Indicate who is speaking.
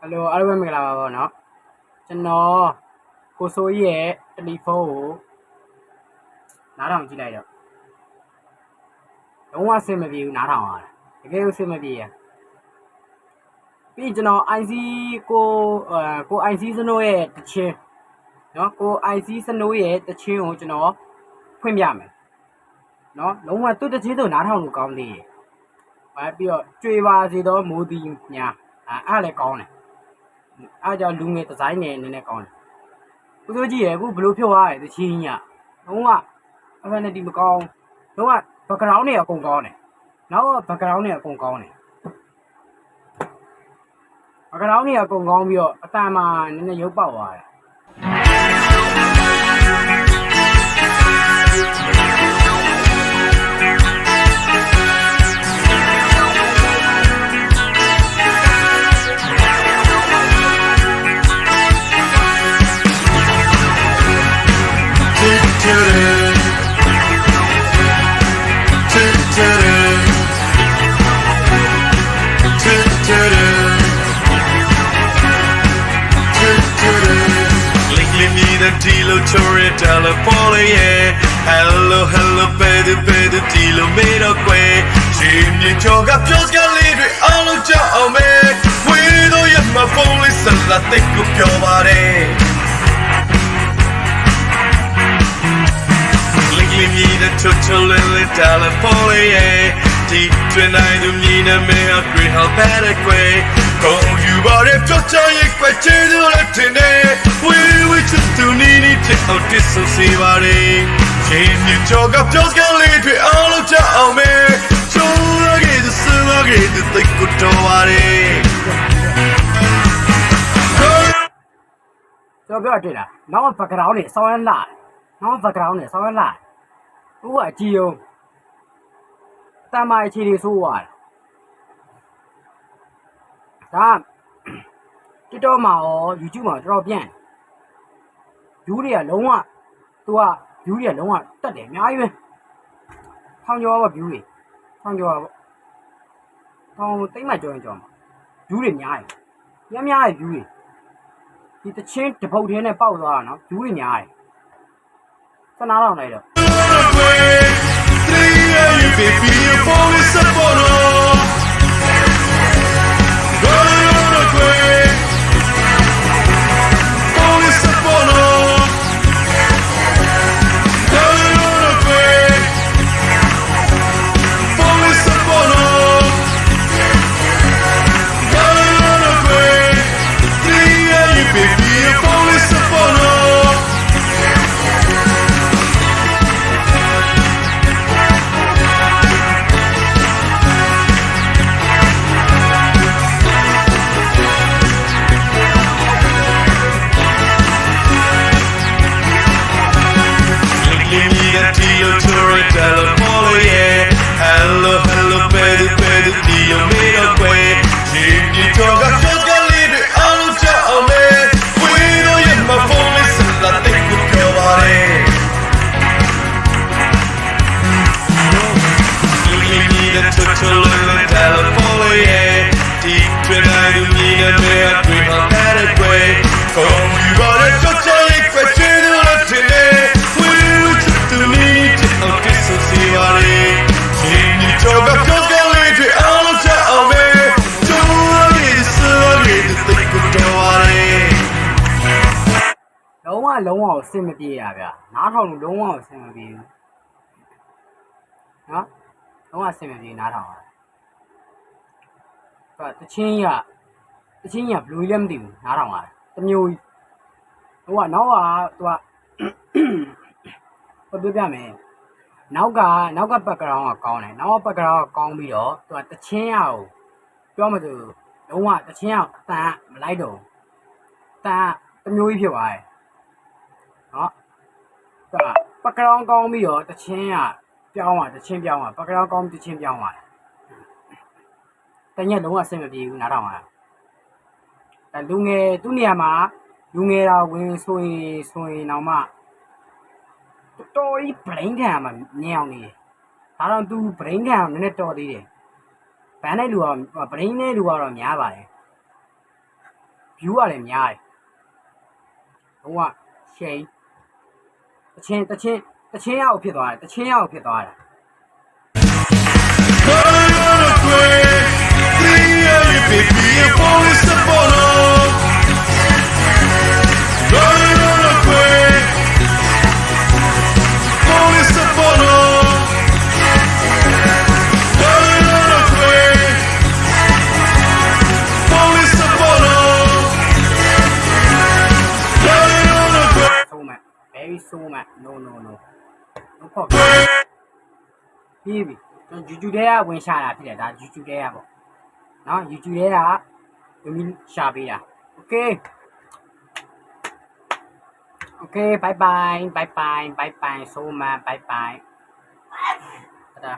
Speaker 1: Hello အားလုံးပဲမင်္ဂလာပါပါเนาะကျွန်တော်ကိုစိုးကြီးရဲ့တယ်လီဖုန်းကိုနားထောင်ကြည့်လိုက်တော့လုံးဝအဆင်မပြေဘူးနားထောင်ရတာတကယ်လို့အဆင်မပြေရပြီးကျွန်တော် IC ကို IC စနိုးရဲ့တချင်းเนาะကို IC စနိုးရဲ့တချင်းကိုကျွန်တော်ဖွင့်ပြမယ်เนาะလုံးဝသူ့တချင်းဆိုနားထောင်လို့ကောင်းသေးတယ်ပြီးတော့ကြွေပါစေတော့မိုးတီညာအဲ့လည်းကောင်းတယ်အားကြောင့်လူငယ်ဒီဇိုင်းငယ်နည်းနည်းကောင်းတယ်ကိုစိုးကြီးရဲ့အခုဘယ်လိုဖြုတ်ရလဲတချင်းကြီးလုံးဝ FNT မကောင်းလုံးဝ background တွေအကုန်ကောင်းတယ်နောက်က background တွေအကုန်ကောင်းတယ် background တွေအကုန်ကောင်းပြီးတော့အတန်မှာနည်းနည်းရုပ်ပေါက်သွားတယ်
Speaker 2: Tilo chore telephone yeah hello hello baby baby tilo made up way Jimmy choga pyoska lidwe all of your me we do you my phone listen la take up your body Lingly me the chocho lily telephone yeah deep tonight you mean a me a great how better way Oh you are a chocho you question to let in we just to need it out this so see what it can you talk up just can lead me all of your me so again the sun again the think good to what it
Speaker 1: ကျွန်တော်ပြောတွေ့လားနောက် background တွေဆောင်းရမ်းလာနောက် background တွေဆောင်းရမ်းလာဥပအကြည့်အောင်တမ်းမအခြေတွေဆိုးသွားဒါTikTok မှာရော YouTube မှာတော်တော်ပြန့်view တွေကလုံးဝသူက view တွေကလုံးဝတက်တယ်အများကြီးပဲထောင်ကျော်ပါ view တွေထောင်ကျော်ပါထောင်သိမ့်မှကျော်ရင်ကျော်မှာ view တွေများတယ်များတယ် view တွေဒီတချင်းတပုတ်သေးနဲ့ပေါက်သွားတာနော် view တွေများတယ်စနားလောက်လိုက်တော့
Speaker 2: Baby, your phone is up on Running on the way Phone is up on Running on the way Phone is up on Running on the way Baby, your phone is up on Telephone, yeah. Hello, hello, baby, baby, you made a way. You talk, I just got leave it all of me. We know you my phone is I think you go about it. You need a touch of little telephone, yeah. Deep tonight, you need a way, I bring my better way. Oh, you got a touch of it, but you don't let it in. We will just do need it. Okay, so see what it Jimmy talk up just get lead to all of your me so I need to think good to what it
Speaker 1: လုံးဝအဆင်မပြေတာဗျာနားထောင်လို့လုံးဝအဆင်မပြေဘူးနော်လုံးဝအဆင်မပြေနားထောင်တာတချင်းကြီးကဘလူးလည်းမသိဘူးနားထောင်တာတမျိုးကြီးဟိုကနောက်ကသူကဘယ်ပြမယ်နောက်က background ကကောင်းတယ်နောက်က background ကကောင်းပြီးတော့သူကတချင်းရကိုပြောမှဆိုလုံးဝတချင်းရအတန်မလိုက်တော့တန်တမျိုးကြီးဖြစ်သွားတယ်နော်သူက background ကောင်းပြီးတော့တချင်းရပြောင်းသွားတချင်းပြောင်းသွား background ကောင်းတချင်းပြောင်းသွားတညက်လုံးဝအဆင်မပြေဘူးနားထောင်ရတာလူငယ်သူ့နေရာမှာလူငယ်တာဝင်ဆိုရင်တော့မှတော်ကြီး brain ခံမှာညောင်းနေတယ်ဒါတော့ तू brain ခံနည်းနည်းတော်သေးတယ်ဘန်းတဲ့လူက brain နဲ့လူကတော့များပါတယ် view ရတယ်များတယ်လုံးဝ shade တချင်းရောက်ဖြစ်သွားတယ်တချင်းရောက်ဖြစ်သွားတယ်
Speaker 2: Baby, you're always the bottom. Running on a quay. Always the bottom. Running on a quay. Always the bottom. Running on a quay.
Speaker 1: So much very so much no problem ပြီးပြီကျွန်တော် YouTube ထဲကဝင်ရှာတာဖြစ်တယ်ဒါ YouTube ထဲကပေါ့နော် YouTube ထဲကဝင်ပြီးရှာပေးတာ Okay bye bye so much bye bye ဒါ